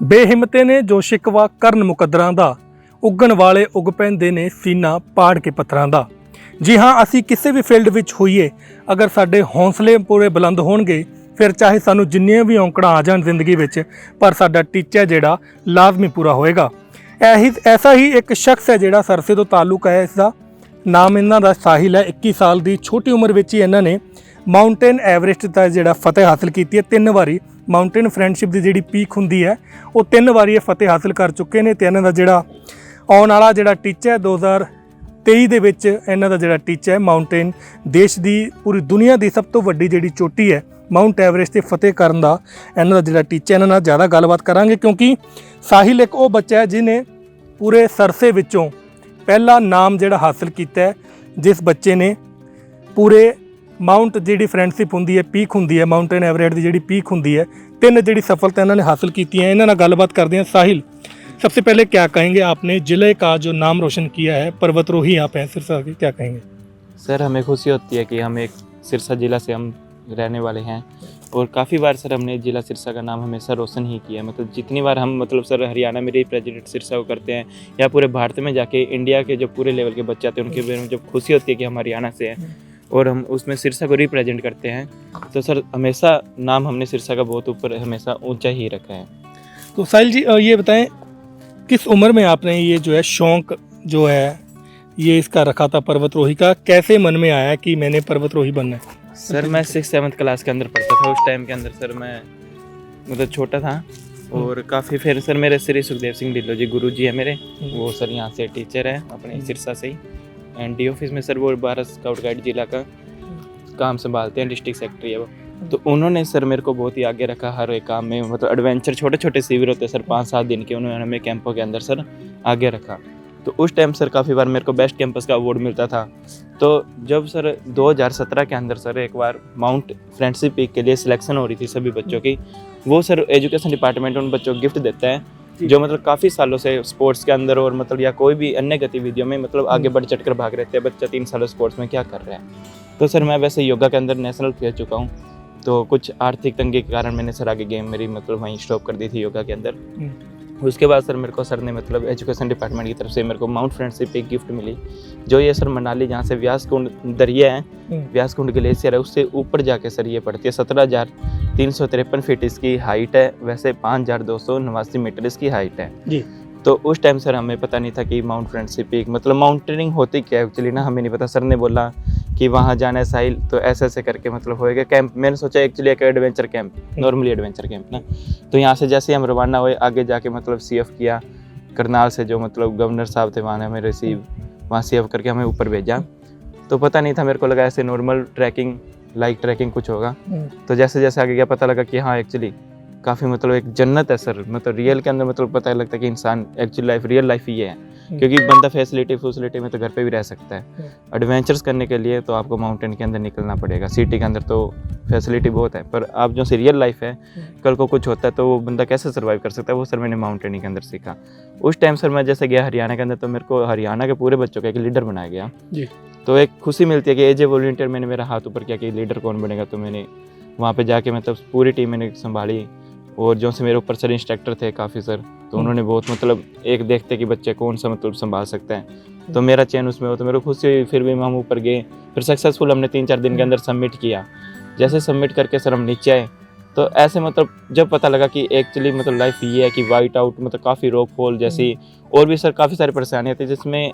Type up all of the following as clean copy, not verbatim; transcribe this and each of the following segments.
ਬੇਹਿੰਮਤੇ ਨੇ ਜੋ ਸ਼ਿਕਵਾ ਕਰਨ ਮੁਕੱਦਰਾਂ ਦਾ, ਉੱਗਣ ਵਾਲੇ ਉੱਗ ਪੈਂਦੇ ਨੇ ਸੀਨਾ ਪਾੜ ਕੇ ਪੱਥਰਾਂ ਦਾ। ਜੀ ਹਾਂ, ਅਸੀਂ ਕਿਸੇ ਵੀ ਫੀਲਡ ਵਿੱਚ ਹੋਈਏ, ਅਗਰ ਸਾਡੇ ਹੌਸਲੇ ਪੂਰੇ ਬੁਲੰਦ ਹੋਣਗੇ, ਫਿਰ ਚਾਹੇ ਸਾਨੂੰ ਜਿੰਨੀਆਂ ਵੀ ਔਂਕੜਾਂ ਆ ਜਾਣ ਜ਼ਿੰਦਗੀ ਵਿੱਚ, ਪਰ ਸਾਡਾ ਟੀਚਾ ਜਿਹੜਾ ਲਾਜ਼ਮੀ ਪੂਰਾ ਹੋਏਗਾ। ਐਸਾ ਹੀ ਇੱਕ ਸ਼ਖਸ ਹੈ ਜਿਹੜਾ ਸਰਸੇ ਤੋਂ ਤਾਲੁਕ ਹੈ। ਇਸ ਦਾ ਨਾਮ ਇਹਨਾਂ ਦਾ ਸਾਹਿਲ ਹੈ। 21 ਸਾਲ ਦੀ ਛੋਟੀ ਉਮਰ ਵਿੱਚ ਹੀ ਇਹਨਾਂ ਨੇ ਮਾਊਂਟੇਨ ਐਵਰੈਸਟ ਦਾ ਜਿਹੜਾ ਫਤਿਹ ਹਾਸਲ ਕੀਤੀ ਹੈ। 3 ਵਾਰੀ ਮਾਊਂਟੇਨ ਫਰੈਂਡਸ਼ਿਪ ਦੀ ਜਿਹੜੀ ਪੀਕ ਹੁੰਦੀ ਹੈ, ਉਹ 3 ਵਾਰੀ ਇਹ ਫਤਿਹ ਹਾਸਲ ਕਰ ਚੁੱਕੇ ਨੇ। ਤੇ ਇਹਨਾਂ ਦਾ ਜਿਹੜਾ ਆਉਣ ਵਾਲਾ ਜਿਹੜਾ ਟੀਚਾ ਹੈ 2023 ਦੇ ਵਿੱਚ, ਇਹਨਾਂ ਦਾ ਜਿਹੜਾ ਟੀਚਾ ਹੈ ਮਾਊਂਟੇਨ ਦੇਸ਼ ਦੀ, ਪੂਰੀ ਦੁਨੀਆ ਦੀ ਸਭ ਤੋਂ ਵੱਡੀ ਜਿਹੜੀ ਚੋਟੀ ਹੈ ਮਾਊਂਟ ਐਵਰੈਸਟ 'ਤੇ ਫਤਿਹ ਕਰਨ ਦਾ ਇਹਨਾਂ ਦਾ ਜਿਹੜਾ ਟੀਚਾ। ਇਹਨਾਂ ਨਾਲ ਜ਼ਿਆਦਾ ਗੱਲਬਾਤ ਕਰਾਂਗੇ, ਕਿਉਂਕਿ ਸਾਹਿਲ ਇੱਕ ਉਹ ਬੱਚਾ ਹੈ ਜਿਹਨੇ ਪੂਰੇ ਸਰਸੇ ਵਿੱਚੋਂ ਪਹਿਲਾ ਨਾਮ ਜਿਹੜਾ ਹਾਸਲ ਕੀਤਾ ਹੈ। ਜਿਸ ਬੱਚੇ ਨੇ ਪੂਰੇ ਮਾਊਂਟ ਜਿਹੜੀ ਫਰੈਂਡਸ਼ਿਪ ਹੁੰਦੀ ਹੈ, ਪੀਕ ਹੁੰਦੀ ਹੈ, ਮਾਊਂਟੇਨ एवरेस्ट ਦੀ ਜਿਹੜੀ पीक ਹੁੰਦੀ है, 3 ਜਿਹੜੀ सफलता इन्होंने हासिल की है। इन्होंने नाल गलबात करते हैं। साहिल, सबसे पहले क्या कहेंगे, आपने ज़िले का जो नाम रोशन किया है, पर्वतरोही आप हैं सिरसा के, क्या कहेंगे? सर, हमें खुशी होती है कि हम एक सिरसा ज़िला से हम रहने वाले हैं, और काफ़ी बार सर हमने ज़िला सिरसा का नाम हमेशा रोशन ही किया है। मतलब जितनी बार हम सर हरियाणा में रिप्रेजेंट सिरसा को करते हैं, या पूरे भारत में जाके इंडिया के जो पूरे लेवल के बच्चे आते हैं, उनके बारे में जब खुशी होती है कि हम हरियाणा से हैं और हम उसमें सिरसा को रिप्रेजेंट करते हैं, तो सर हमेशा नाम हमने सिरसा का बहुत ऊपर हमेशा ऊंचा ही रखा है। तो साहिल जी, ये बताएं किस उम्र में आपने ये जो है शौक़ जो है ये इसका रखा था पर्वतरोही का? कैसे मन में आया कि मैंने पर्वतरोही बनना है? सर, मैं 6th-7th क्लास के अंदर पढ़ता था। उस टाइम के अंदर सर मैं छोटा था, और काफ़ी फिर सर मेरे श्री सुखदेव सिंह ढिल्लो जी गुरु जी है मेरे, वो सर यहाँ से टीचर है अपने सिरसा से ही, एंड डी ऑफिस में सर वो भारत स्काउट गाइड जिला का काम संभालते हैं, डिस्ट्रिक्ट सेक्रेटरी है वो। तो उन्होंने सर मेरे को बहुत ही आगे रखा हर एक काम में। एडवेंचर छोटे छोटे शिविर होते हैं सर 5-7 दिन के, उन्होंने हमें कैंपों के अंदर सर आगे रखा। तो उस टाइम सर काफ़ी बार मेरे को बेस्ट कैंपस का अवार्ड मिलता था। तो जब सर 2017 के अंदर सर एक बार माउंट फ्रेंडशिप पीक के लिए सिलेक्शन हो रही थी सभी बच्चों की, वो सर एजुकेशन डिपार्टमेंट उन बच्चों को गिफ्ट देता है जो काफ़ी सालों से स्पोर्ट्स के अंदर और या कोई भी अन्य गतिविधियों में आगे बढ़ चढ़ कर भाग रहे थे। बच्चा 3 सालों स्पोर्ट्स में क्या कर रहा है। तो सर मैं वैसे योगा के अंदर नेशनल खेल चुका हूँ, तो कुछ आर्थिक तंगी के कारण मैंने सर आगे गेम मेरी वहीं स्टॉप कर दी थी योगा के अंदर। उसके बाद सर मेरे को सर ने एजुकेशन डिपार्टमेंट की तरफ से मेरे को माउंट फ्रेंडशिप एक गिफ्ट मिली, जो ये सर मनाली जहाँ से व्यास कुंड दरिया है, व्यास कुंड ग्लेशियर है, उससे ऊपर जाके सर ये पड़ती है। 17,353 फीट इसकी हाइट है, वैसे 5,289 मीटर इसकी हाइट है जी। तो उस टाइम सर हमें पता नहीं था कि माउंट फ्रेंडशिप पीक माउंटेनिंग होती क्या है एक्चुअली ना, हमें नहीं पता। सर ने बोला कि वहाँ जाना है साहिल, तो ऐसे ऐसे करके होएगा कैंप। मैंने सोचा एक्चुअली एक adventure camp, normally adventure camp ना। तो यहाँ से जैसे हम रवाना हुए, आगे जाके CF किया करनाल से, जो गवर्नर साहब थे वहाँ ने हमें रिसीव, वहाँ CF करके हमें ऊपर भेजा। तो पता नहीं था, मेरे को लगा ऐसे नॉर्मल ट्रैकिंग लाइक ट्रैकिंग कुछ होगा। तो जैसे जैसे आगे गया पता लगा कि हाँ एक्चुअली काफ़ी एक जन्नत है सर। रियल के अंदर पता लगता है कि इंसान एक्चुअल लाइफ रियल लाइफ ही है, क्योंकि बंदा फैसिलिटी में तो घर पे भी रह सकता है। एडवेंचर्स करने के लिए तो आपको माउंटेन के अंदर निकलना पड़ेगा। सिटी के अंदर तो फैसिलिटी बहुत है, पर आप जो रियल लाइफ है, कल को कुछ होता है तो वो बंदा कैसे सर्वाइव कर सकता है, वो सर मैंने माउंटेनिंग के अंदर सीखा। उस टाइम सर मैं जैसे गया हरियाणा के अंदर, तो मेरे को हरियाणा के पूरे बच्चों का एक लीडर बनाया गया जी। तो एक खुशी मिलती है कि एज ए वॉलंटियर मैंने मेरा हाथ ऊपर किया कि लीडर कौन बनेगा। तो मैंने वहाँ पे जाके पूरी टीम मैंने संभाली, और जो से मेरे ऊपर सर इंस्ट्रक्टर थे काफ़ी सर, तो उन्होंने बहुत एक देखते कि बच्चे कौन सा संभाल सकते हैं। तो मेरा चयन उसमें हो, तो मेरे को खुशी हुई। फिर भी हम ऊपर गए, फिर सक्सेसफुल हमने 3-4 दिन के अंदर सबमिट किया। जैसे सबमिट करके सर हम नीचे आए, तो ऐसे जब पता लगा कि एक्चुअली लाइफ ये है कि वाइट आउट काफ़ी रॉक फॉल जैसी और भी सर काफ़ी सारी परेशानियाँ थी, जिसमें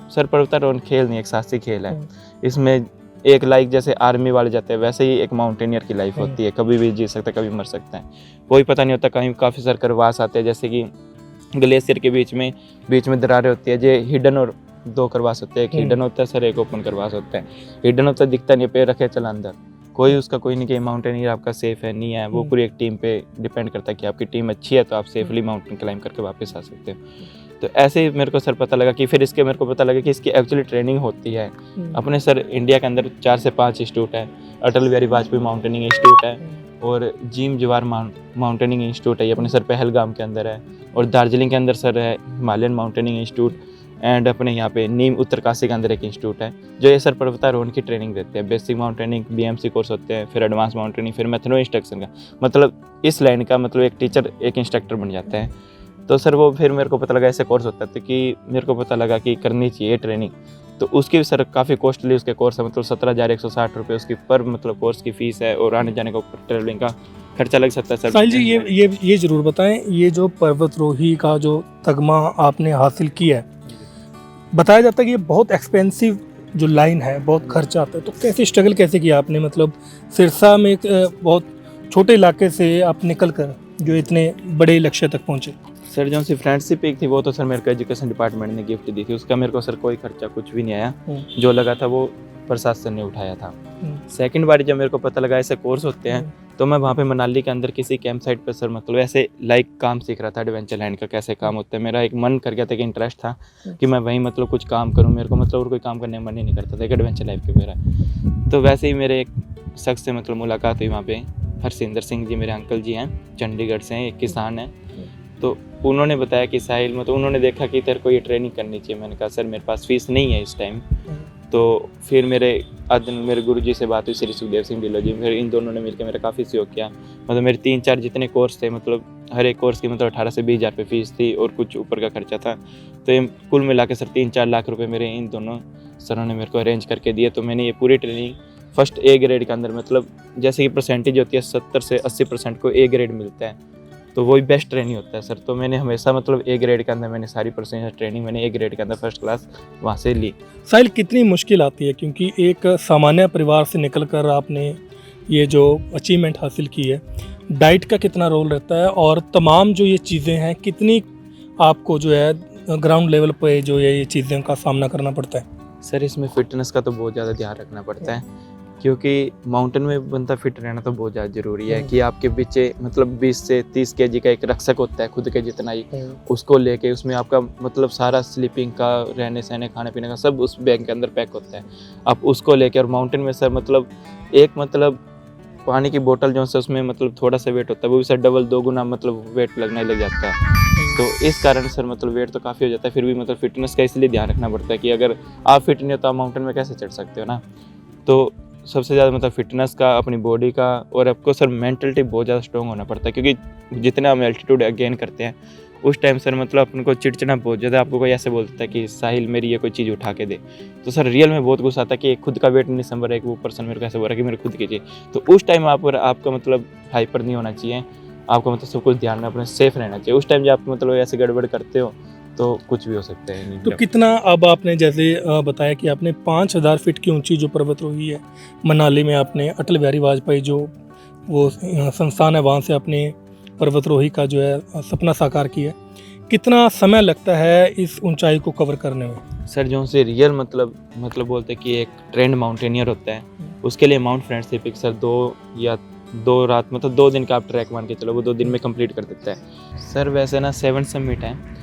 सर पर्वतारोहण खेल नहीं, एक साहसी खेल है। इसमें एक लाइक जैसे आर्मी वाले जाते हैं, वैसे ही एक माउंटेनियर की लाइफ होती है। कभी भी जी सकते हैं, कभी मर सकते हैं, कोई पता नहीं होता। कहीं काफ़ी सर करवास आते हैं, जैसे कि ग्लेशियर के बीच में दरारें होती है। जो हिडन और 2 करवास होते हैं, एक हिडन होता है सर, एक ओपन करवास होता है। हिडन होता है दिखता नहीं, पैर रखे चला अंदर, कोई नहीं कि माउंटेनियर आपका सेफ है नहीं है। वो पूरी एक टीम पे डिपेंड करता है कि आपकी टीम अच्छी है तो आप सेफली माउंटेन क्लाइंब करके वापस आ सकते हो। तो ऐसे ही मेरे को सर पता लगा कि फिर मेरे को पता लगा कि इसकी एक्चुअली ट्रेनिंग होती है अपने सर इंडिया के अंदर 4 से 5 इंस्टीट्यूट है। अटल बिहारी वाजपेयी माउंटेनिंग इंस्टीट्यूट है, और जिम जवार माउंटेनिंग इंस्टीट्यूट है, ये अपने सर पहलगाम के अंदर है। और दार्जिलिंग के अंदर सर है हिमालयन माउंटेनिंग इंस्टीट्यूट, एंड अपने यहाँ पे नीम उत्तरकाशी के अंदर एक इंस्टीट्यूट है जो ये सर पर्वतारोहण की ट्रेनिंग देते हैं। बेसिक माउंटेनिंग BMC कोर्स होते हैं, फिर एडवांस माउंटेनिंग, फिर मेथड इंस्ट्रक्शन का, मतलब इस लाइन का मतलब एक टीचर एक इंस्ट्रक्टर बन जाते हैं। तो सर वो फिर मेरे को पता लगा ऐसे कोर्स होता है, तो कि मेरे को पता लगा कि करनी चाहिए ट्रेनिंग। तो उसकी भी सर काफ़ी कॉस्टली उसके कोर्स है, मतलब 17,160 रुपये उसकी पर मतलब कोर्स की फ़ीस है, और आने जाने का ट्रेवलिंग का खर्चा लग सकता है सर। साहिल जी ये ज़रूर बताएं, ये जो पर्वतरोही का जो तगमा आपने हासिल किया है, बताया जाता है कि ये बहुत एक्सपेंसिव जो लाइन है, बहुत खर्चा आता है, तो कैसे स्ट्रगल कैसे किया आपने? मतलब सिरसा में एक बहुत छोटे इलाके से आप निकल कर जो इतने बड़े लक्ष्य तक पहुँचे। सर जो सी फ्रेंडशिप पिक थी वो तो सर मेरे को एजुकेशन डिपार्टमेंट ने गिफ्ट दी थी, उसका मेरे को सर कोई खर्चा कुछ भी नहीं आया, जो लगा था वो प्रशासन ने उठाया था। सेकंड बार जब मेरे को पता लगा ऐसे कोर्स होते हैं, तो मैं वहाँ पे मनाली के अंदर किसी कैंप साइट पर सर मतलब ऐसे काम सीख रहा था, एडवेंचर लैंड का कैसे काम होता है। मेरा एक मन कर गया था कि इंटरेस्ट था कि मैं वहीं मतलब कुछ काम करूँ, मेरे को मतलब और कोई काम करने में मन ही नहीं करता था, एक एडवेंचर लाइफ के मेरा। तो वैसे ही मेरे एक शख्स से मतलब मुलाकात हुई वहाँ पे, हरसिंदर सिंह जी मेरे अंकल जी हैं, चंडीगढ़ से हैं, एक किसान हैं। तो उन्होंने बताया कि साहिल, मतलब उन्होंने देखा कि तेरे को ये ट्रेनिंग करनी चाहिए। मैंने कहा सर मेरे पास फीस नहीं है इस टाइम। तो फिर आज मेरे गुरुजी से बात हुई, श्री सुखदेव सिंह ढिल्लों जी, फिर इन दोनों ने मिलकर मेरा काफ़ी सहयोग किया। मतलब मेरे 3-4 जितने कोर्स थे, मतलब हर एक कोर्स की मतलब 18 से 20 हज़ार रुपये फीस थी, और कुछ ऊपर का खर्चा था। तो ये कुल मिला के सर 3-4 लाख रुपए मेरे इन दोनों सरों ने मेरे को अरेंज करके दिए। तो मैंने ये पूरी ट्रेनिंग फर्स्ट A ग्रेड के अंदर, मतलब जैसे कि परसेंटेज होती है 70 से 80% को A ग्रेड मिलता है, तो वही बेस्ट ट्रेनिंग होता है सर। तो मैंने हमेशा मतलब A ग्रेड के अंदर मैंने सारी परसेंटेज ट्रेनिंग मैंने A ग्रेड के अंदर फर्स्ट क्लास वहाँ से ली। साहिल, कितनी मुश्किल आती है, क्योंकि एक सामान्य परिवार से निकलकर आपने ये जो अचीवमेंट हासिल की है, डाइट का कितना रोल रहता है, और तमाम जो ये चीज़ें हैं कितनी आपको जो है ग्राउंड लेवल पे जो है ये चीज़ें का सामना करना पड़ता है? सर इसमें फिटनेस का तो बहुत ज़्यादा ध्यान रखना पड़ता है, क्योंकि माउंटेन में बंदा फिट रहना तो बहुत ज़्यादा ज़रूरी है। कि आपके पीछे मतलब 20 से 30 kg का एक रक्षक होता है खुद के जितना ही, उसको लेके उसमें आपका मतलब सारा स्लीपिंग का, रहने सहने, खाने पीने का सब उस बैग के अंदर पैक होता है। आप उसको लेके, और माउंटेन में सर मतलब एक मतलब पानी की बोतल जो है उसमें मतलब थोड़ा सा वेट होता है, वो भी सर डबल 2 गुना मतलब वेट लगने लग जाता है। तो इस कारण सर मतलब वेट तो काफ़ी हो जाता है। फिर भी मतलब फिटनेस का इसलिए ध्यान रखना पड़ता है कि अगर आप फिट नहीं हो तो आप माउंटेन में कैसे चढ़ सकते हो ना। तो सबसे ज़्यादा मतलब फिटनेस का, अपनी बॉडी का, और आपको सर मेंटलिटी बहुत ज़्यादा स्ट्रॉन्ग होना पड़ता है, क्योंकि जितना हम एल्टीट्यूड गेन करते हैं उस टाइम सर मतलब अपन को चिड़चिड़ा बहुत ज़्यादा। आपको कोई ऐसे बोलता है कि साहिल मेरी ये कोई चीज़ उठा के दे, तो सर रियल में बहुत गुस्सा आता है कि खुद का वेट नहीं संभल रहा है, वो पर्सन मेरे को ऐसे बोल रहा है कि मेरे खुद की चीज़। तो उस टाइम आपका मतलब हाइपर नहीं होना चाहिए, आपको मतलब सब कुछ ध्यान में अपने सेफ रहना चाहिए। उस टाइम जब आप मतलब ऐसे गड़बड़ करते हो तो कुछ भी हो सकता है। तो कितना, अब आपने जैसे बताया कि आपने 5,000 फीट की ऊंची जो पर्वतरोही है मनाली में, आपने अटल बिहारी वाजपेयी जो वो संस्थान है वहाँ से अपने पर्वतरोही का जो है सपना साकार किया है, कितना समय लगता है इस ऊंचाई को कवर करने में? सर जो से रियल मतलब बोलते हैं कि एक ट्रेंड माउंटेनियर होता है, उसके लिए माउंट फ्रेंडशिप पिक सर 2 रात मतलब 2 दिन का आप ट्रैक मान के चलो, वो 2 दिन में कंप्लीट कर देता है। सर वैसे ना 7 समिट हैं,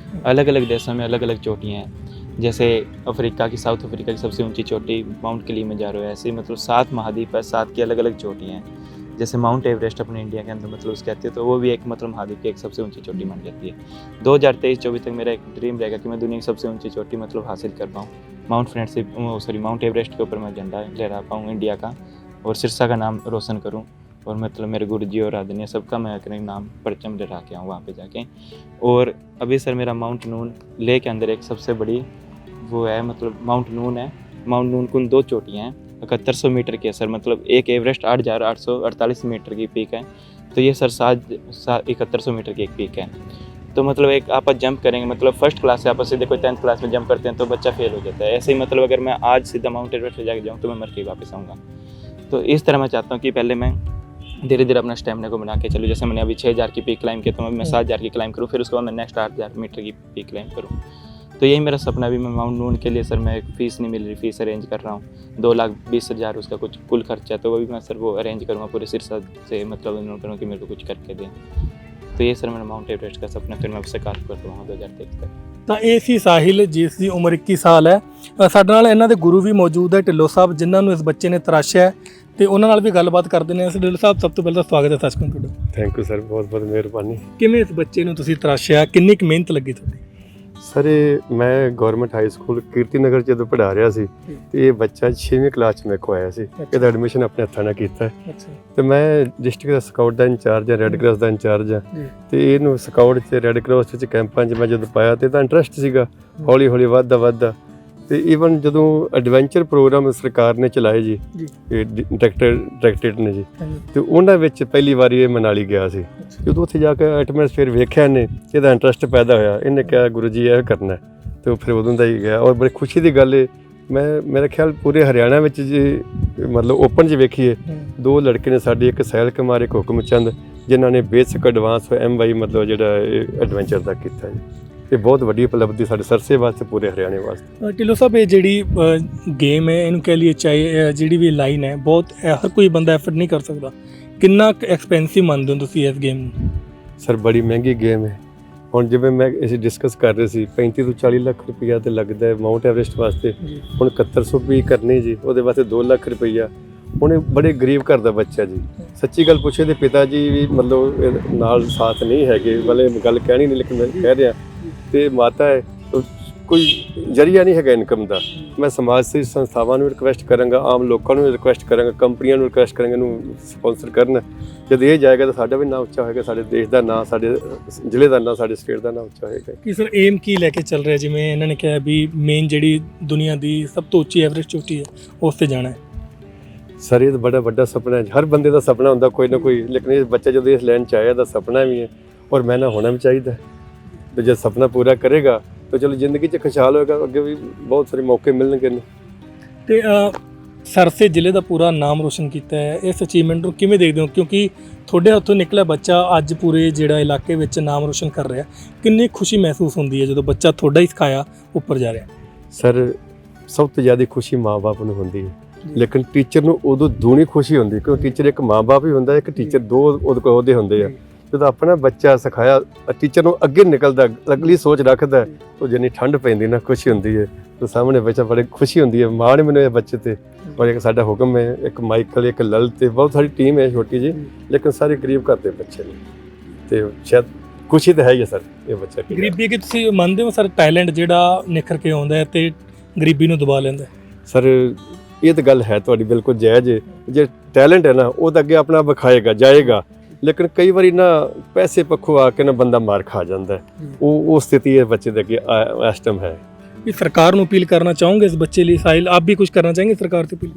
अलग अलग देशों में अलग अलग चोटियाँ हैं। जैसे अफ्रीका की, साउथ अफ्रीका की सबसे ऊंची चोटी माउंट किलिमंजारो है। ऐसे ही मतलब 7 महाद्वीप है, 7 की अलग अलग चोटियाँ हैं। जैसे माउंट एवरेस्ट अपने इंडिया के अंदर मतलब उसके आती है, तो वो भी एक मतलब महाद्वीप की एक सबसे ऊंची चोटी मानी जाती है। 2023-24 तक मेरा एक ड्रीम रहेगा कि मैं दुनिया की सबसे ऊंची चोटी मतलब हासिल कर पाऊँ, माउंट एवरेस्ट के ऊपर मैं झंडा लहरा पाऊँ इंडिया का, और सिरसा का नाम रोशन करूँ, और मतलब मेरे गुरुजी और आदरणीय सबका मैं करीब नाम परचम लहरा के आऊँ वहाँ पे जाके। और अभी सर मेरा माउंट नून लेह के अंदर एक सबसे बड़ी वो है, मतलब माउंट नून है। माउंट नून कुल 2 चोटियाँ हैं, 7100 मीटर की है सर। मतलब एक एवरेस्ट 8,848 मीटर की पीक है, तो ये सर 7100 मीटर की एक पीक है। तो मतलब एक आप जंप करेंगे, मतलब फर्स्ट क्लास से आप सीधे कोई 10th क्लास में जंप करते हैं तो बच्चा फेल हो जाता है। ऐसे ही मतलब अगर मैं आज सीधा माउंट एवरेस्ट पे जाके जाऊँ तो मैं मर के वापस आऊँगा। तो इस तरह मैं चाहता हूँ कि पहले मैं धीरे धीरे अपना स्टेमिना को बना के चलूँ। जैसे मैंने अभी 6,000 की पीक क्लाइम की, तो मैं 7,000 की क्लाइम करूँ, फिर उसके बाद मैं नेक्स्ट 8,000 मीटर की पीक क्लाइम करूँ। तो यही मेरा सपना भी। मैं माउंट नून के लिए सर मैं फ़ीस नहीं मिल रही, फ़ीस अरेंज कर रहा हूँ, 2,20,000 उसका कुछ कुल खर्चा, तो वो भी मैं सर वो अरेंज करूँगा पूरे सिरसा से, मतलब इन्होंने करूँ कि मेरे को कुछ करके दें। तो ये सर मेरा माउंट एवरेस्ट का सपना फिर मैं उससे कार कर दूँगा 2023 तक। ਤਾਂ ਇਹ ਸੀ ਸਾਹਿਲ, ਜਿਸ ਦੀ ਉਮਰ 21 ਸਾਲ ਹੈ। ਸਾਡੇ ਨਾਲ ਇਹਨਾਂ ਦੇ ਗੁਰੂ ਵੀ ਮੌਜੂਦ ਹੈ, ਢਿੱਲੋਂ ਸਾਹਿਬ, ਜਿਨ੍ਹਾਂ ਨੂੰ ਇਸ ਬੱਚੇ ਨੇ ਤਰਾਸ਼ਿਆ ਹੈ, ਤੇ ਉਹਨਾਂ ਨਾਲ ਵੀ ਗੱਲਬਾਤ ਕਰਦੇ ਨੇ। ਢਿੱਲੋਂ ਸਾਹਿਬ, ਸਭ ਤੋਂ ਪਹਿਲਾਂ ਸਵਾਗਤ ਹੈ ਸੱਚਖੰਡ ਤੁਹਾਡਾ। ਥੈਂਕ ਯੂ ਸਰ, ਬਹੁਤ ਬਹੁਤ ਮਿਹਰਬਾਨੀ। ਕਿਵੇਂ ਇਸ ਬੱਚੇ ਨੂੰ ਤੁਸੀਂ ਤਰਾਸ਼ਿਆ, ਕਿੰਨੀ ਕੁ ਮਿਹਨਤ ਲੱਗੀ ਤੁਹਾਡੀ? ਸਰ ਇਹ ਮੈਂ ਗਵਰਨਮੈਂਟ ਹਾਈ ਸਕੂਲ ਕੀਰਤੀ ਨਗਰ ਜਦੋਂ ਪੜ੍ਹਾ ਰਿਹਾ ਸੀ ਤੇ ਇਹ ਬੱਚਾ 6ਵੀਂ ਕਲਾਸ 'ਚ ਮੇਰੇ ਕੋਲ ਆਇਆ ਸੀ। ਇਹਦਾ ਐਡਮਿਸ਼ਨ ਆਪਣੇ ਹੱਥਾਂ ਨਾਲ ਕੀਤਾ ਤੇ ਮੈਂ ਡਿਸਟ੍ਰਿਕਟ ਦਾ ਸਕਾਊਟ ਦਾ ਇੰਚਾਰਜ ਹਾਂ, ਰੈੱਡ ਕਰਾਸ ਦਾ ਇੰਚਾਰਜ ਹਾਂ ਤੇ ਇਹਨੂੰ ਸਕਾਊਟ 'ਚ ਰੈੱਡ ਕਰਾਸ 'ਚ ਕੈਂਪਾਂ 'ਚ ਮੈਂ ਜਦੋਂ ਪਾਇਆ ਤੇ ਇਹਦਾ ਇੰਟਰਸਟ ਸੀਗਾ, ਹੌਲੀ ਹੌਲੀ ਵੱਧਦਾ ਤੇ ਈਵਨ ਜਦੋਂ ਐਡਵੈਂਚਰ ਪ੍ਰੋਗਰਾਮ ਸਰਕਾਰ ਨੇ ਚਲਾਏ ਜੀ ਇਹ ਡਾਇਰੈਕਟਰੇਟ ਨੇ ਜੀ ਤੇ ਉਹਨਾਂ ਵਿੱਚ ਪਹਿਲੀ ਵਾਰੀ ਇਹ ਮਨਾਲੀ ਗਿਆ ਸੀ। ਜਦੋਂ ਉੱਥੇ ਜਾ ਕੇ ਐਟਮੋਸਫੇਅਰ ਵੇਖਿਆ ਇਹਨੇ, ਇਹਦਾ ਇੰਟਰਸਟ ਪੈਦਾ ਹੋਇਆ, ਇਹਨੇ ਕਿਹਾ ਗੁਰੂ ਜੀ ਇਹ ਕਰਨਾ ਤੇ ਉਹ ਫਿਰ ਉਦੋਂ ਦਾ ਹੀ ਗਿਆ। ਔਰ ਬੜੀ ਖੁਸ਼ੀ ਦੀ ਗੱਲ ਹੈ, ਮੈਂ ਮੇਰਾ ਖਿਆਲ ਪੂਰੇ ਹਰਿਆਣਾ ਵਿੱਚ ਜੇ ਮਤਲਬ ਓਪਨ 'ਚ ਵੇਖੀਏ 2 ਲੜਕੇ ਨੇ ਸਾਡੇ, ਇੱਕ ਸਹਿਲ ਕੁਮਾਰ, ਇੱਕ ਹੁਕਮ ਚੰਦ, ਜਿਨ੍ਹਾਂ ਨੇ ਬੇਸਿਕ ਐਡਵਾਂਸ MY ਮਤਲਬ ਜਿਹੜਾ ਐਡਵੈਂਚਰ ਦਾ ਕੀਤਾ ਜੀ। ਇਹ ਬਹੁਤ ਵੱਡੀ ਉਪਲਬਧੀ ਸਾਡੇ ਸਰਸੇ ਵਾਸਤੇ, ਪੂਰੇ ਹਰਿਆਣੇ ਵਾਸਤੇ। ਢਿੱਲੋਂ ਸਾਹਿਬ ਇਹ ਜਿਹੜੀ ਗੇਮ ਹੈ ਇਹਨੂੰ ਕਹਿ ਲਈਏ ਚਾਹੇ ਜਿਹੜੀ ਵੀ ਲਾਈਨ ਹੈ ਬਹੁਤ ਹਰ ਕੋਈ ਬੰਦਾ ਐਫਰਟ ਨਹੀਂ ਕਰ ਸਕਦਾ, ਕਿੰਨਾ ਐਕਸਪੈਂਸਿਵ ਮੰਨਦੇ ਹੋ ਤੁਸੀਂ ਇਸ ਗੇਮ ਨੂੰ? ਸਰ ਬੜੀ ਮਹਿੰਗੀ ਗੇਮ ਹੈ। ਹੁਣ ਜਿਵੇਂ ਮੈਂ ਅਸੀਂ ਡਿਸਕਸ ਕਰ ਰਹੇ ਸੀ 35 ਤੋਂ 40 ਲੱਖ ਰੁਪਈਆ ਤੇ ਲੱਗਦਾ ਹੈ ਮਾਊਂਟ ਐਵਰੈਸਟ ਵਾਸਤੇ। ਹੁਣ 7100 ਵੀ ਕਰਨੀ ਜੀ, ਉਹਦੇ ਵਾਸਤੇ 2 ਲੱਖ ਰੁਪਈਆ। ਹੁਣ ਇਹ ਬੜੇ ਗਰੀਬ ਘਰ ਦਾ ਬੱਚਾ ਜੀ, ਸੱਚੀ ਗੱਲ ਪੁੱਛੇ ਤੇ ਪਿਤਾ ਜੀ ਵੀ ਮਤਲਬ ਇਹ ਨਾਲ ਸਾਥ ਨਹੀਂ ਹੈਗੇ, ਵਾਲੇ ਗੱਲ ਕਹਿਣੀ ਨਹੀਂ ਲੇਕਿਨ ਮੈਂ ਕਹਿ ਰਿਹਾ ਤੇ ਮਾਤਾ ਹੈ, ਕੋਈ ਜ਼ਰੀਆ ਨਹੀਂ ਹੈਗਾ ਇਨਕਮ ਦਾ। ਮੈਂ ਸਮਾਜ ਸੇਵੀ ਸੰਸਥਾਵਾਂ ਨੂੰ ਰਿਕੁਐਸਟ ਕਰਾਂਗਾ, ਆਮ ਲੋਕਾਂ ਨੂੰ ਰਿਕੁਐਸਟ ਕਰਾਂਗਾ, ਕੰਪਨੀਆਂ ਨੂੰ ਰਿਕੁਐਸਟ ਕਰਾਂਗਾ ਇਹਨੂੰ ਸਪਾਂਸਰ ਕਰਨ। ਜਦ ਇਹ ਜਾਏਗਾ ਤਾਂ ਸਾਡਾ ਵੀ ਨਾਂ ਉੱਚਾ ਹੋਏਗਾ, ਸਾਡੇ ਦੇਸ਼ ਦਾ ਨਾਂ, ਸਾਡੇ ਜ਼ਿਲ੍ਹੇ ਦਾ ਨਾਂ, ਸਾਡੇ ਸਟੇਟ ਦਾ ਨਾਂ ਉੱਚਾ ਹੋਏਗਾ। ਕੀ ਸਰ ਏਮ ਕੀ ਲੈ ਕੇ ਚੱਲ ਰਿਹਾ? ਜਿਵੇਂ ਇਹਨਾਂ ਨੇ ਕਿਹਾ ਵੀ ਮੇਨ ਜਿਹੜੀ ਦੁਨੀਆ ਦੀ ਸਭ ਤੋਂ ਉੱਚੀ ਐਵਰੇਜ ਚੋਟੀ ਹੈ ਉਸ 'ਤੇ ਜਾਣਾ ਹੈ। ਸਰ ਇਹ ਤਾਂ ਬੜਾ ਵੱਡਾ ਸੁਪਨਾ ਹੈ, ਹਰ ਬੰਦੇ ਦਾ ਸੁਪਨਾ ਹੁੰਦਾ ਕੋਈ ਨਾ ਕੋਈ, ਲੇਕਿਨ ਇਹ ਬੱਚਾ ਜਦੋਂ ਇਸ ਲਾਈਨ 'ਚ ਆਇਆ ਤਾਂ ਸੁਪਨਾ ਵੀ ਹੈ ਔਰ ਮਿਹਨਤ ਹੋਣਾ ਵੀ ਚਾਹੀਦਾ। ਤੇ ਜੇ ਸੁਪਨਾ ਪੂਰਾ ਕਰੇਗਾ ਤਾਂ ਚਲੋ ਜ਼ਿੰਦਗੀ 'ਚ ਖੁਸ਼ਹਾਲ ਹੋਏਗਾ, ਅੱਗੇ ਵੀ ਬਹੁਤ ਸਾਰੇ ਮੌਕੇ ਮਿਲਣਗੇ ਇਹਨੂੰ। ਤੇ ਸਰਸੇ ਜ਼ਿਲ੍ਹੇ ਦਾ ਪੂਰਾ ਨਾਮ ਰੋਸ਼ਨ ਕੀਤਾ ਹੈ, ਇਸ ਅਚੀਵਮੈਂਟ ਨੂੰ ਕਿਵੇਂ ਦੇਖਦੇ ਹੋ? ਕਿਉਂਕਿ ਤੁਹਾਡੇ ਹੱਥੋਂ ਨਿਕਲਿਆ ਬੱਚਾ ਅੱਜ ਪੂਰੇ ਜਿਹੜਾ ਇਲਾਕੇ ਵਿੱਚ ਨਾਮ ਰੋਸ਼ਨ ਕਰ ਰਿਹਾ, ਕਿੰਨੀ ਖੁਸ਼ੀ ਮਹਿਸੂਸ ਹੁੰਦੀ ਹੈ ਜਦੋਂ ਬੱਚਾ ਤੁਹਾਡਾ ਹੀ ਸਿਖਾਇਆ ਉੱਪਰ ਜਾ ਰਿਹਾ? ਸਰ ਸਭ ਤੋਂ ਜ਼ਿਆਦਾ ਖੁਸ਼ੀ ਮਾਂ-ਬਾਪ ਨੂੰ ਹੁੰਦੀ ਹੈ, ਲੇਕਿਨ ਟੀਚਰ ਨੂੰ ਉਦੋਂ ਦੂਣੀ ਖੁਸ਼ੀ ਹੁੰਦੀ ਕਿਉਂਕਿ ਟੀਚਰ ਇੱਕ ਮਾਂ-ਬਾਪ ਹੀ ਹੁੰਦਾ, ਇੱਕ ਟੀਚਰ 2 ਉਹਦੇ ਹੁੰਦੇ ਆ। ਜਦੋਂ ਆਪਣਾ ਬੱਚਾ ਸਿਖਾਇਆ ਟੀਚਰ ਨੂੰ ਅੱਗੇ ਨਿਕਲਦਾ, ਅਗਲੀ ਸੋਚ ਰੱਖਦਾ, ਉਹ ਜਿੰਨੀ ਠੰਡ ਪੈਂਦੀ ਨਾ ਖੁਸ਼ੀ ਹੁੰਦੀ ਹੈ। ਤੇ ਸਾਹਮਣੇ ਬੱਚਾ ਬੜੀ ਖੁਸ਼ੀ ਹੁੰਦੀ ਹੈ। ਮਾਂ ਨੇ ਮੈਨੂੰ ਇਹ ਬੱਚੇ ਤੇ ਔਰ ਇੱਕ ਸਾਡਾ ਹੁਕਮ ਹੈ, ਇੱਕ ਮਾਈਕਲ, ਇੱਕ ਲਲਿਤ ਤੇ ਬਹੁਤ ਸਾਰੀ ਟੀਮ ਹੈ ਛੋਟੀ ਜੀ, ਲੇਕਿਨ ਸਾਰੇ ਗਰੀਬ ਘਰ ਦੇ ਬੱਚੇ ਨੇ ਤੇ ਸ਼ਾਇਦ ਖੁਸ਼ੀ ਤਾਂ ਹੈ ਹੀ ਸਰ ਇਹ ਬੱਚਾ। ਗਰੀਬੀ ਕਿ ਤੁਸੀਂ ਮੰਨਦੇ ਹੋ ਸਰ ਟੈਲੈਂਟ ਜਿਹੜਾ ਨਿਖਰ ਕੇ ਆਉਂਦਾ ਹੈ ਤੇ ਗਰੀਬੀ ਨੂੰ ਦਬਾ ਲੈਂਦਾ? ਸਰ ਇਹ ਤਾਂ ਗੱਲ ਹੈ ਤੁਹਾਡੀ ਬਿਲਕੁਲ ਜਾਇਜ਼ ਹੈ। ਜੇ ਟੈਲੈਂਟ ਹੈ ਨਾ ਉਹ ਤਾਂ ਅੱਗੇ ਆਪਣਾ ਵਿਖਾਏਗਾ ਜਾਏਗਾ, ਲੇਕਿਨ ਕਈ ਵਾਰੀ ਨਾ ਪੈਸੇ ਪੱਖੋਂ ਆ ਕੇ ਨਾ ਬੰਦਾ ਮਾਰ ਖਾ ਜਾਂਦਾ ਹੈ। ਉਹ ਸਥਿਤੀ ਇਹ ਬੱਚੇ ਦੇ ਅੱਗੇ ਇਸ ਟਾਈਮ ਹੈ। ਇਹ ਸਰਕਾਰ ਨੂੰ ਅਪੀਲ ਕਰਨਾ ਚਾਹੋਗੇ ਇਸ ਬੱਚੇ ਲਈ? ਸਾਹਿਲ ਆਪ ਵੀ ਕੁਝ ਕਰਨਾ ਚਾहेंगे ਸਰਕਾਰ ਤੇ ਅਪੀਲ?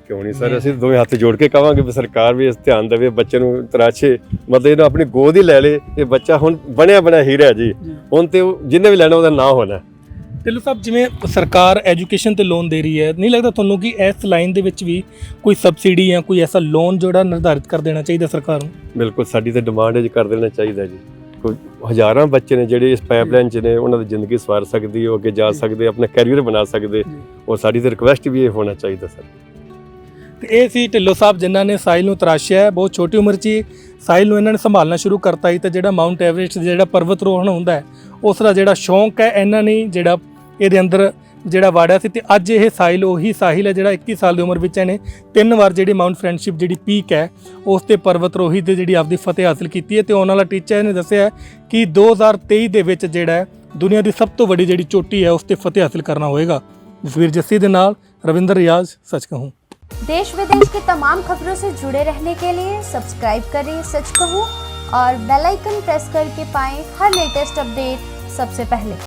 ਕਿਉਂ ਨਹੀਂ ਸਰ, ਅਸੀਂ ਦੋਵੇਂ ਹੱਥ ਜੋੜ ਕੇ ਕਹਾਂਗੇ ਵੀ ਸਰਕਾਰ ਵੀ ਇਸ ਧਿਆਨ ਦੇਵੇ, ਬੱਚੇ ਨੂੰ ਤਰਾਸ਼ੇ, ਮਤਲਬ ਇਹਨੂੰ ਆਪਣੀ ਗੋਦ ਹੀ ਲੈ ਲੇ। ਇਹ ਬੱਚਾ ਹੁਣ ਬਣਿਆ ਹੀਰਾ ਜੀ, ਹੁਣ ਤੇ ਜਿਹਨੇ ਵੀ ਲੈਣਾ ਉਹਦਾ ਨਾਂ ਹੋਣਾ। ਢਿੱਲੋਂ ਸਾਹਿਬ ਜਿਵੇਂ ਸਰਕਾਰ ਐਜੂਕੇਸ਼ਨ ਤੇ ਲੋਨ ਦੇ ਰਹੀ ਹੈ, ਨਹੀਂ ਲੱਗਦਾ ਤੁਹਾਨੂੰ ਕਿ ਇਸ ਲਾਈਨ ਦੇ ਵਿੱਚ ਵੀ ਕੋਈ ਸਬਸਿਡੀ ਜਾਂ ਕੋਈ ਐਸਾ ਲੋਨ ਜਿਹੜਾ ਨਿਰਧਾਰਿਤ ਕਰ ਦੇਣਾ ਚਾਹੀਦਾ ਸਰਕਾਰ ਨੂੰ? ਬਿਲਕੁਲ ਸਾਡੀ ਤਾਂ ਡਿਮਾਂਡ ਹੈ ਜੀ, ਕਰ ਦੇਣਾ ਚਾਹੀਦਾ ਜੀ। ਕੋਈ ਹਜ਼ਾਰਾਂ ਬੱਚੇ ਨੇ ਜਿਹੜੇ ਇਸ ਪਾਈਪਲਾਈਨ 'ਚ ਨੇ, ਉਹਨਾਂ ਦੀ ਜ਼ਿੰਦਗੀ ਸਵਾਰ ਸਕਦੀ ਹੈ, ਉਹ ਅੱਗੇ ਜਾ ਸਕਦੇ, ਆਪਣਾ ਕੈਰੀਅਰ ਬਣਾ ਸਕਦੇ, ਔਰ ਸਾਡੀ ਤਾਂ ਰਿਕੁਐਸਟ ਵੀ ਇਹ ਹੋਣਾ ਚਾਹੀਦਾ ਸਰ। ਤੇ ਇਹ ਸੀ ਢਿੱਲੋਂ ਸਾਹਿਬ ਜਿਨ੍ਹਾਂ ਨੇ ਸਾਹਿਲ ਨੂੰ ਤਰਾਸ਼ਿਆ ਹੈ। ਬਹੁਤ ਛੋਟੀ ਉਮਰ 'ਚ ਹੀ ਸਾਹਿਲ ਨੂੰ ਇਹਨਾਂ ਨੇ ਸੰਭਾਲਣਾ ਸ਼ੁਰੂ ਕਰਤਾ ਸੀ। ਤੇ ਜਿਹੜਾ ਮਾਊਂਟ ਐਵਰੈਸਟ ਜਿਹੜਾ ਪਰਬਤ ਆਰੋਹਣ ਹੁੰਦਾ ਹੈ ਉਸ ਦਾ ਜਿਹੜਾ ਸ਼ੌਂਕ ਹੈ ਇਹਨਾਂ ਨੇ ਜਿਹੜਾ ਇਹਦੇ ਅੰਦਰ ਜਿਹੜਾ ਵਾੜਿਆ ਸੀ। ਤੇ ਅੱਜ ਇਹ ਸਾਹਿਲ ਉਹੀ ਸਾਹਿਲ ਹੈ ਜਿਹੜਾ 21 ਸਾਲ ਦੀ ਉਮਰ ਵਿੱਚ ਇਹਨੇ 3 ਵਾਰ ਜਿਹੜੀ ਮਾਊਂਟ ਫਰੈਂਡਸ਼ਿਪ ਜਿਹੜੀ ਪੀਕ ਹੈ ਉਸ ਤੇ ਪਰਬਤ ਆਰੋਹੀ ਤੇ ਜਿਹੜੀ ਆਪਦੀ ਫਤਿਹ ਹਾਸਲ ਕੀਤੀ ਹੈ। ਤੇ ਆਉਣ ਵਾਲਾ ਟੀਚਾ ਇਹਨੇ ਦੱਸਿਆ ਕਿ 2023 ਦੇ ਵਿੱਚ ਜਿਹੜਾ ਦੁਨੀਆ ਦੀ ਸਭ ਤੋਂ ਵੱਡੀ ਜਿਹੜੀ ਚੋਟੀ ਹੈ ਉਸ ਤੇ ਫਤਿਹ ਹਾਸਲ ਕਰਨਾ ਹੋਏਗਾ। ਜਸਵੀਰ ਜੱਸੀ ਦੇ ਨਾਲ रविंद्र रियाज, सच कहूँ। देश विदेश की तमाम खबरों से जुड़े रहने के लिए सब्सक्राइब करें सच कहूँ और बेल आइकन प्रेस करके पाएं हर लेटेस्ट अपडेट सबसे पहले।